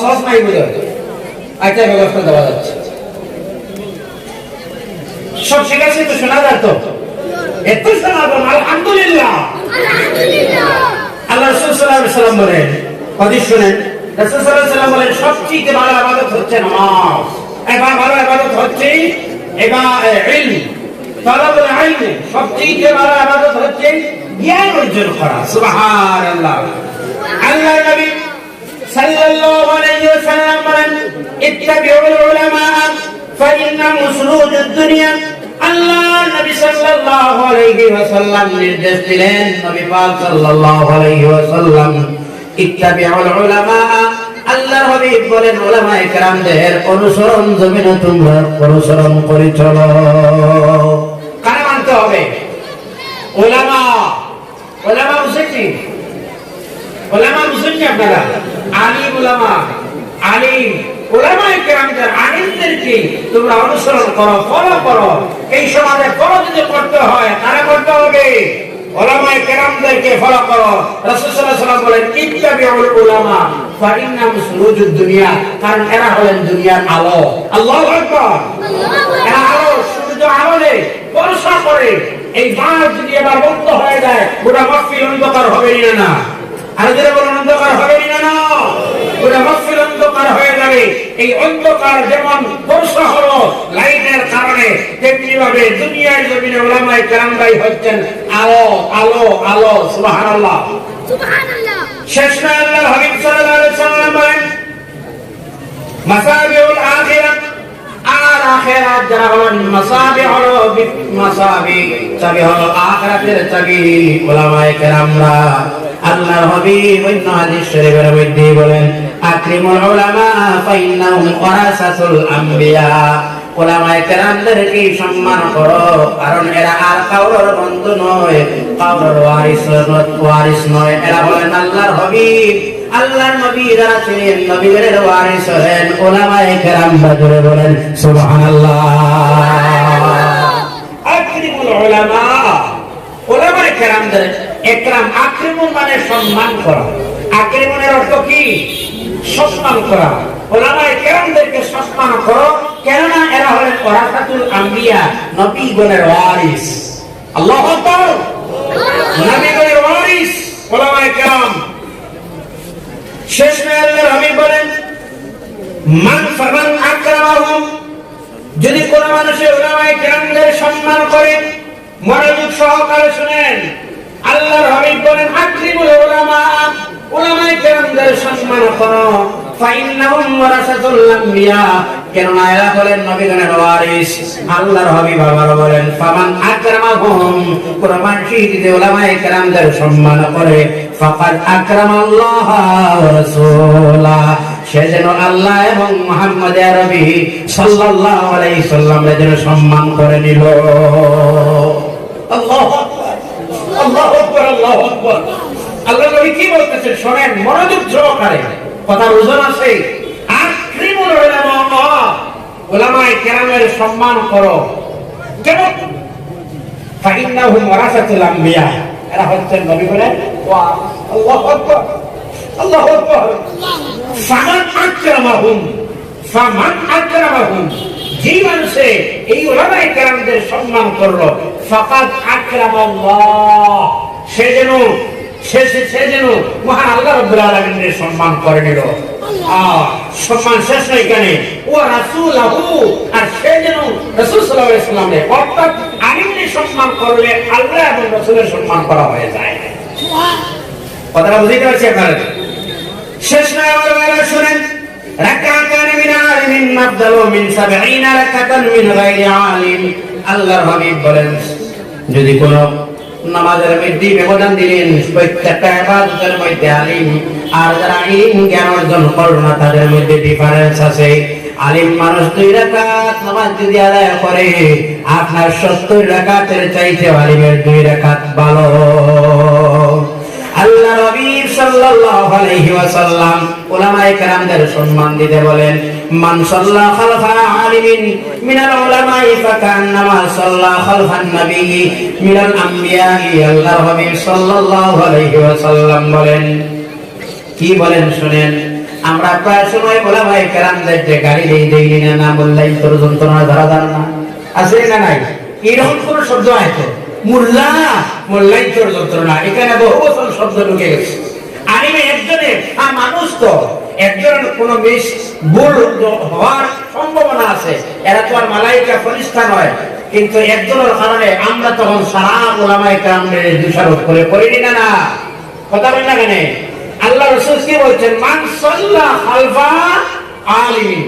সহজ নাই বোধহয়, একটা ব্যবস্থা দেওয়া যাচ্ছে। সব ঠিক আছে তো? শোনা যায় তো? এত শোনাবো আলহামদুলিল্লাহ। আল্লাহ রাসূল সাল্লাল্লাহু আলাইহি ওয়াসাল্লাম বলেন, হাদিস শুনেন, রাসূল সাল্লাল্লাহু আলাইহি ওয়াসাল্লাম বলেন সবচেয়ে ভালো ইবাদত হচ্ছে নামাজ। এবার ভালো ইবাদত হচ্ছে ইলম, তালাবুল ইলম। সবচেয়ে ভালো ইবাদত হচ্ছে জ্ঞান অর্জন করা। সুবহানাল্লাহ। আল্লাহ নবী সাল্লাল্লাহু আলাইহি ওয়াসাল্লাম বলেন, ইত্তাবিউল উলামা ফাইন্নাহুম সুরুজুদ দুনিয়া। আল্লাহ নবী সাল্লাল্লাহু আলাইহি ওয়াসাল্লাম নির্দেশ দিলেন, নবী পাক সাল্লাল্লাহু আলাইহি ওয়াসাল্লাম, ইত্তাবিউল উলামা। আল্লাহর হাবিব বলেন, উলামায়ে কেরামদের অনুসরণ জমিনে তোমরা অনুসরণ করে চলো। কারা মানতে হবে? উলামা। উলামা বুঝছেন কি? উলামা বুঝছেন কি আপনারা? আলিম উলামা, আলিম উলামায়ে কেরামদের, আলিমদেরকে তোমরা অনুসরণ করো, ফলো করো। এই সমাজে ফলো যদি করতে হয়, কারা করতে হবে? উলামায়ে কেরামদেরকে ফলো করো। রাসূল সাল্লাল্লাহু আলাইহি ওয়াসাল্লাম বলেন, ইত্তাবিউল উলামা ফাইন্নাহুম সুরুজুদ দুনিয়া, কারণ এরা হলেন দুনিয়ার আলো। আল্লাহু আকবার। এরা আলো, সূর্য আলোলে বর্ষা করে। এই বাস যদি এবার বন্ধ হয়ে যায়, গোটা মাহফিল অন্ধকার হবে না? আর যারা বলেন অন্ধকার হবে না? গোটা মাহফিল অন্ধকার হয়ে যাবে। এই অন্ধকার যেমন বর্ষা হলো লাইটের কারণে, তেমনি ভাবে দুনিয়ার জমিনে উলামায়ে কেরামরাই হচ্ছেন আলো, আলো, আলো। সুবহানাল্লাহ, সুবহানাল্লাহ। শেষ নয়, আল্লাহর হাবিব সাল্লাল্লাহু আলাইহি ওয়াসাল্লাম বলেন, মাসাবিউল আখিরাত, আর আখিরাত যারা হলেন মাসাবি হলো, মাসাবি চাবি হলো আখিরাতের চাবি উলামায়ে কেরামরা। আল্লাহর হাবিব অন্য হাদিস শরীফের মধ্যে বলেন, আকরিমুল উলামা ফাইন্নাহুম ওয়ারাসাতুল আম্বিয়া। উলামায়ে কেরামদেরকে সম্মান করো, কারণ এরা আর কারোর বন্ধু নয়, কারোর ওয়ারিস নয়। এরা হলেন আল্লাহর হাবিব, আল্লাহর নবী যারা ছিলেন, নবীদের ওয়ারিস হলেন উলামায়ে কেরামরা। জোরে বলেন সুবহানাল্লাহ। আকরিমুল উলামা, উলামায়ে কেরামদের একরাম। আকরিমুল মানে সম্মান করা। আকরিমুলের অর্থ কি? সম্মান করা। উলামায়ে কেরামদেরকে সম্মান করো, কেননা এরা হলেন ওয়ারাসাতুল আম্বিয়া, নবীগণের ওয়ারিস। আল্লাহু আকবার। নবীগণের ওয়ারিস উলামায়ে কেরাম। শেষ নয়, আল্লাহর হাবিব বলেন, মান ফামান আকরামাহুম, যদি কোন মানুষে উলামায়ে কেরামদের সম্মান করে, মনোযোগ সহকারে শুনেন, আল্লাহর হাবিব বলেন, আকরিমুল উলামা, উলামায়ে কেরামদের সম্মান করো, ফাইন্নাহুম ওয়ারাসাতুল আম্বিয়া, কেননা এরা হলেন নবীগণের ওয়ারিস। আল্লাহর হাবিব আবার বলেন, ফামান আকরামাহুম, কোন মানুষ যদি উলামায়ে কেরামদের সম্মান করে, ফাকাদ আকরামাল্লাহ ওয়া রাসূলাহ, সে যেন আল্লাহ এবং মুহাম্মদ আরবি সাল্লাল্লাহু আলাইহি সাল্লামের যেন সম্মান করে নিল। আল্লাহু আকবার, আল্লাহু আকবার, আল্লাহু আকবার। আল্লাহ নবী কি বলতেছেন শোনেন মনোযোগ সহকারে, কথা ওজন আছে। আকরিমুল উলামা, উলামায়ে কেরামের সম্মান করো। কেমন? ফাইন্নাহুম ওয়ারাসাতুল আম্বিয়া, এরা হচ্ছেন নবীগণের ওয়ারিস। আল্লাহু আকবার, আল্লাহু আকবার। ফামান আকরামাহুম, ফামান আকরামাহুম, যে মানুষে এই উলামায়ে কেরামদের সম্মান করলো, ফাকাদ আকরামাল্লাহ, সে যেন মহান আল্লাহ রাব্বুল আলামিনের সম্মান করে নিল। সম্মান শেষ নয় এখানে, ও রাসূলহু, আর সে যেন রাসূল সাল্লাল্লাহু আলাইহি ওয়াসাল্লামের, অর্থাৎ আলিমের সম্মান করলে আল্লাহ এবং রাসূলের সম্মান করা হয়ে যায়। কথাটা বুঝতে পারছি আপনারা? শেষ নয়, আমার ভাইরা শুনেন, রাকাতান মিন আলিমিন আফদালু মিন ৭০ রাকাতান মিন গায়রি আলিম। আল্লাহর হাবিব বলেন, যদি কোন নামাজের মধ্যে ব্যবধান দিলেন, প্রত্যেকটা ইবাদতের মধ্যে আলিম আর যারা ইলম জ্ঞান অর্জন করল না তাদের মধ্যে ডিফারেন্স আছে। আলিম মানুষ 2 রাকাত নামাজ যদি আদায় করে আপনার 70 রাকাতের চাইতে আলিমের 2 রাকাত ভালো। আল্লাহ নবী সাল্লাল্লাহু আলাইহি ওয়াসাল্লাম উলামায়ে কেরামদের সম্মান দিতে বলেন, মান সাল্লা খালফা আলিমিন মিনাল উলামাই ফাকান্নামা সাল্লা খালফান নবিয়্যি মিনাল আমবিয়াই। আল্লাহ নবী সাল্লাল্লাহু আলাইহি ওয়াসাল্লাম বলেন, কি বলেন শুনেন, আমরা প্রায় সময় উলামায়ে কেরামদের যে গালি দেই না বললেই তোর যন্ত্রণা ধরা দাঁড় না আছে না নাই, এরকম কোন শব্দ আছে? মোল্লাই তোর যন্ত্রণা, এখানে বহু বছর শব্দ ঢুকে গেছে। আলিমে একজনের মানুষ তো একজনের কোন ভুল হওয়ার সম্ভাবনা আছে, এরা তো আর মালাইকা ফেরেশতা নয়, কিন্তু একজনের কারণে আমরা তখন সারা উলামায়ে কেরামদের দোষারোপ করে পড়ি না কথা বলেন না কেন? আল্লাহ রাসূল কি বলছেন, মান সাল্লা খালফা আলিমিন,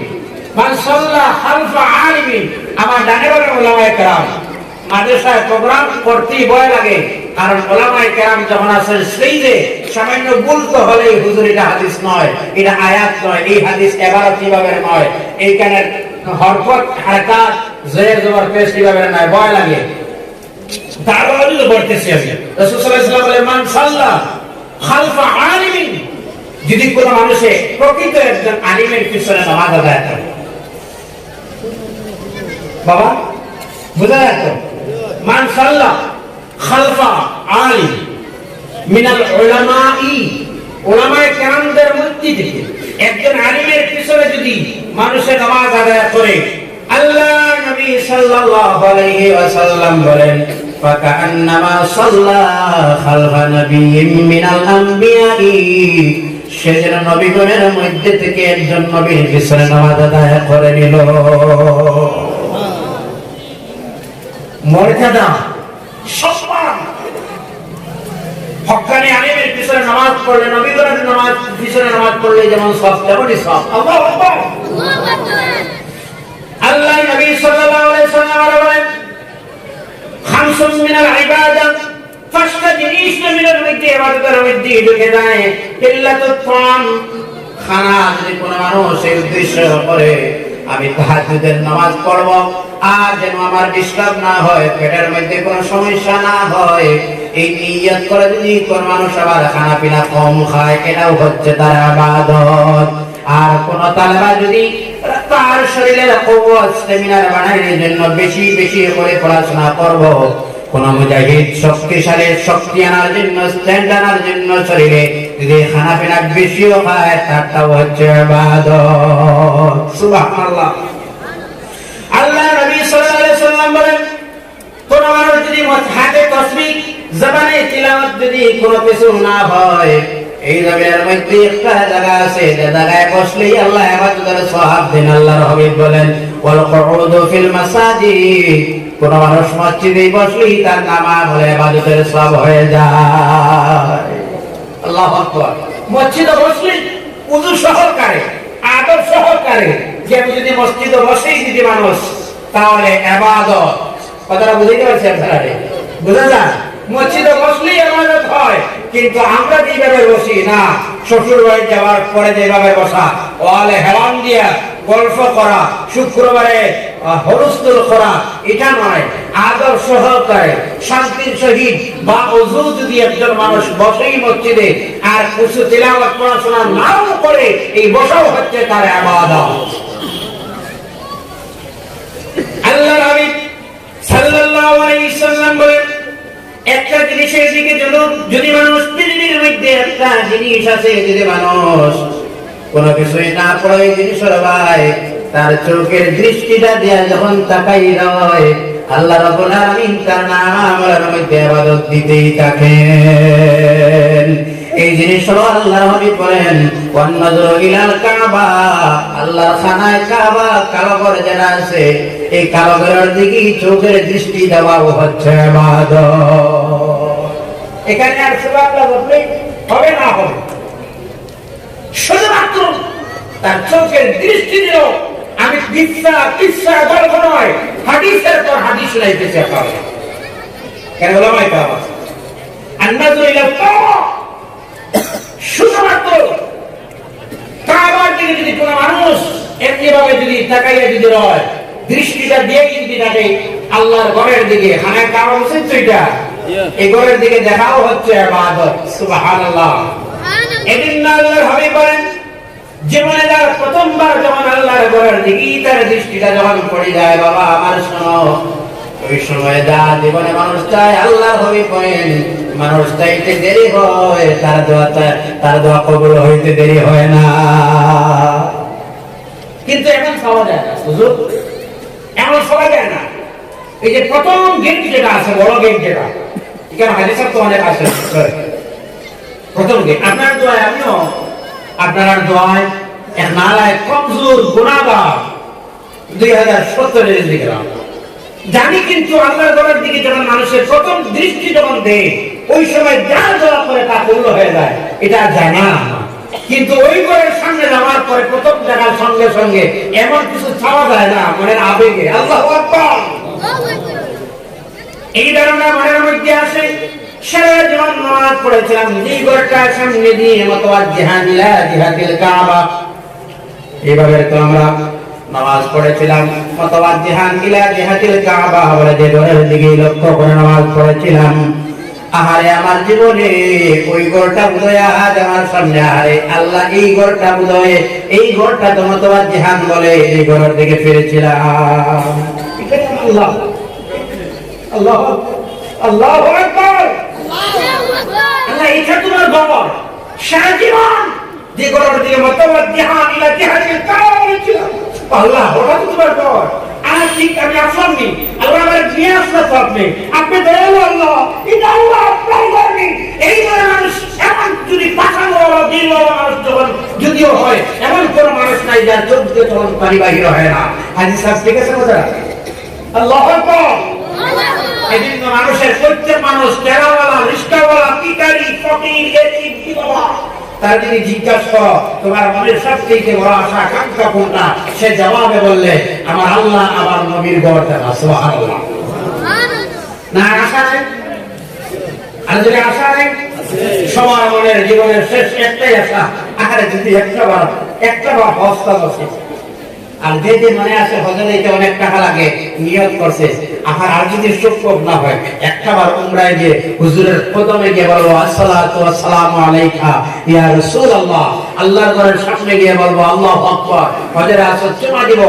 মান সাল্লা খালফা আলিমিন। আমার ডানে বামে উলামায়ে কেরাম মাদ্রাসায় প্রোগ্রাম করতেই ভয় লাগে, কারণ উলামায়ে কেরাম যখন আসেন স্টেজে সামান্য ভুল তো হলেই হুজুর এটা হাদিস নয়, এটা আয়াত নয়, এই হাদিস এবারও কিভাবে নয়, এইখানে হরকত হারকাত জের জবর পেশ কিভাবে নয়, ভয় লাগে। তারপরে তো পড়তেছি আমি, রাসূল সাল্লাল্লাহু আলাইহি ওয়াসাল্লাম বলেন, মান সাল্লা খালফা আলিমিন, যদি কোন মানুষে প্রকৃত একজন আলিমের পিছনে নামাজ আদায় করে, বাবা বুঝা যাচ্ছে, মান সাল্লা খালফা আলিম মিনাল উলামাই, উলামায়ে কেরামদের মধ্যে থেকে একজন আলিমের পিছনে যদি মানুষের নামাজ আদায় করে, আল্লাহ নবী সাল্লাল্লাহু আলাইহি ওয়াসাল্লাম বলেন, ফাকান্নামা সাল্লা খালফা নাবিয়্যিন মিনাল আমবিয়াই, সে যেন নবীগণের মধ্যে থেকে একজন নবীর পিছনে নামাজ আদায় করে নিল। মর্যাদা, সম্মান, হক্কানি আলিমের পিছনে নামাজ পড়লে, নবীগণের নামাজ পিছনে নামাজ পড়লে যেমন সব তেমনই সব। আল্লাহু আকবার। আল্লাহ নবী সাল্লাল্লাহু আলাইহি ওয়াসাল্লাম বলেন, খামসুম মিনাল ইবাদাত, 5টা জিনিস নবীর মধ্যে ইবাদতের মধ্যে ঢুকে যায়। কিল্লাতুত তাম, খানা যদি কোনো মানুষ এই উদ্দেশ্য করে আমি তাহাজ্জুদের নামাজ পড়ব আর যেন আমার ডিস্টার্ব না হয়, পেটের মধ্যে কোনো সমস্যা না হয়, এই নিয়ত করে যদি কোন মানুষ আবার খানা পিনা কম খায়, এটাও হচ্ছে তার ইবাদত। আর কোন তালেবা যদি তার শরীরের কুওয়াত স্ট্যামিনার বাড়ানোর জন্য বেশি বেশি করে পড়াশোনা করব, কোন মুজাহিদ শক্তিশালী শক্তি আনার জন্য, স্ট্যান্ড আনার জন্য শরীরে যদি খানা পিনা বেশিও খায়, তারটাও হচ্ছে ইবাদত। সুবহানাল্লাহ। আল্লাহ নবী সাল্লাল্লাহু আলাইহি ওয়াসাল্লাম বলেন, কোন মানুষ যদি হাতে তাসবিহ জবানে তিলাওয়াত যদি কোনো কিছু না হয়, এই জমিনের মধ্যে একটা জায়গা আছে, যে জায়গায় বসলেই আল্লাহ ইবাদতের সওয়াব দেন। আল্লাহর হাবিব বলেন, ওয়াল কুউদু ফিল মাসাজিদ, কোন মানুষ মসজিদে বসলেই তার নামাজ হলে ইবাদতের সওয়াব হয়ে যায়। আল্লাহু আকবার। মসজিদে বসলেই ওযু সহকারে, আদব সহকারে, যে যদি মসজিদে বসেই যদি মানুষ, তাহলে ইবাদত। কথাটা বুঝতে পারছেন আপনারা? বুঝা যায়? মসজিদে বসলেই ইবাদত হয়, কিন্তু আমরা যেভাবে বসি না, শ্বশুর বাড়ি যাওয়ার পরে যেভাবে বসা, ওয়ালে হেলান দিয়া গল্প করা, শুক্রবারে হরুস্তুল করা, এটা নয়। আদর সহকারে শান্তির সহিত বা ওযু যদি একজন মানুষ বসেই মসজিদে আর কিছু তিলাওয়াত পড়াশোনা নাও করে, এই বসাও হচ্ছে তার ইবাদত। আল্লাহর হাবিব সাল্লাল্লাহু আলাইহি ওয়াসাল্লাম বলেন, একটা জিনিসের দিকে যদি মানুষ পৃথিবীর মধ্যে একটা জিনিস আছে, যদি মানুষ কোনো কিছুই না পড়ে এই জিনিসের ভাই তার চোখের দৃষ্টিটা দিয়া যখন তাকাই রয়, আল্লাহ রাব্বুল আলামিন তার নামের মধ্যে ইবাদত দিতেই থাকেন। এই জিনিস হলো আল্লাহর হাবিব বলেন, ওয়ান নাযরু ইলাল কাবা, আল্লাহর খানায় কাবা, কাবা ঘর যেটা আছে, এই কাবা ঘরের দিকে চোখের দৃষ্টি দেওয়াও হচ্ছে ইবাদত। এখানে আর সুবহানাল্লাহ বললে হবে না হবে, শুধুমাত্র তার চোখের দৃষ্টি দিল। আমি পিচ্ছা গল্প নয়, হাদিসের পর হাদিস শুনাইতেছি আপনাকে। কেন উলামায়ে কেরাম আন্নাজুর ইলা কাবা, শুধুমাত্র কাবার দিকে যদি কোনো মানুষ এমনিভাবে যদি তাকাইয়া যদি রয়, দৃষ্টিটা দিয়ে যদি থাকে আল্লাহর ঘরের দিকে, খানায় কাবা বলছেন তো এটা, এই ঘরের দিকে দেখাও হচ্ছে ইবাদত। সুবহানাল্লাহ। এদিন আল্লাহর হাবিব বলেন, জীবনে যার প্রথমবার যখন আল্লাহর ঘরের দিকে তার দৃষ্টিটা যখন পড়ে যায়, বাবা আমার শোনো, ওই সময় যা জীবনে মানুষ চায় আল্লাহর হাবিব বলেন মানুষ চাইতে দেরি হয়, তার দোয়া কবুল হইতে দেরি হয় না। কিন্তু এখন পাওয়া যায় না হুজুর, এমন পাওয়া যায় না। এই যে প্রথম গেট যেটা আছে, বড় গেট যেটা, এখানে হাদিস তো অনেক আছে, প্রথম গেট আপনার দোয়ায়, আমিও আপনার দোয়ায় এক নালায় কমজোর গুনাহগার 2017 দিকে জানি, কিন্তু আল্লাহর ঘরের দিকে যখন মানুষের প্রথম দৃষ্টি যখন দেয় ওই সময় যা দোয়া করে তা পূর্ণ হয়ে যায়, এটা জানা না। কিন্তু ওই ঘরের সামনে যাওয়ার পরে প্রথম দেখার সঙ্গে সঙ্গে এমন কিছু চাওয়া যায় না মনের আবেগে। আল্লাহু আকবার। এই ধারণা মনের মধ্যে আসে। সারা জীবন নামাজ পড়েছিলাম, যেই ঘরটার সামনে দিয়ে মুতাওয়াজ্জিহান ইলা জিহাতিল কাবা, এইভাবে তো আমরা নামাজ পড়েছিলাম, মুতাওয়াজ্জিহান ইলা জিহাতিল কাবা বলে যে ঘরের দিকে লক্ষ্য করে নামাজ পড়েছিলাম। আহারে আমার জীবনে ওই ঘরটা বোধহয় আজ আমার সামনে, আরে আল্লাহ এই ঘরটা বোধহয়, এই ঘরটা তো মুতাওয়াজ্জিহান বলে এই ঘরের দিকে ফিরেছিলাম। আল্লাহ আল্লাহ আল্লাহু আকবার। আল্লাহ এটা তোমার ঘর, সারা জীবন যে ঘরের দিকে মুতাওয়াজ্জিহান ইলা জিহাতিল কাবা বলেছিলাম, আল্লাহ ওটা তো তোমার ঘর। আর ঠিক আমি আসলামনি, আল্লাহ আমার নিয়ে আসলো আপনি, আপনি দয়ালু আল্লাহ, এটা আল্লাহ আপনার ঘর নেই। এই ধরনের মানুষ এমন যদি পাঠানো দিল মানুষ যখন যদিও হয়, এমন কোন মানুষ নাই যার চোখ দিয়ে তখন পানি বাহির হয় না। হাজি সাহেব ঠিক আছে কথা? আল্লাহু আকবার। এদিন মানুষের প্রত্যেক মানুষ টেরাওয়ালা, রিস্কাওয়ালা, পিকারি, ফকির, এতিম, বিধবা, তার যদি জিজ্ঞাসা করো তোমার মনের সবথেকে বড় আশা আকাঙ্ক্ষা কোনটা, সে জবাবে বললে আমার আল্লাহ আমার নবীর ঘর দেখা। সুবহানাল্লাহ। না আশা নেই? আর যদি আশা নেই, সবার মনের জীবনের শেষ একটাই আশা, আহারে যদি একটা বার হস্তা বসে। আর যে যে মনে আছে হজে যেতে অনেক টাকা লাগে, নিয়ত করছে, আর যদি সুযোগ না হয় একটা বার উমরায় গিয়ে হুজুরের কদমে গিয়ে বলবো আসসালাতু ওয়াসসালামু আলাইকা ইয়া রাসূলুল্লাহ, আল্লাহর ঘরের সামনে গিয়ে বলবো আল্লাহু আকবার, হজের আসর জমা দিব।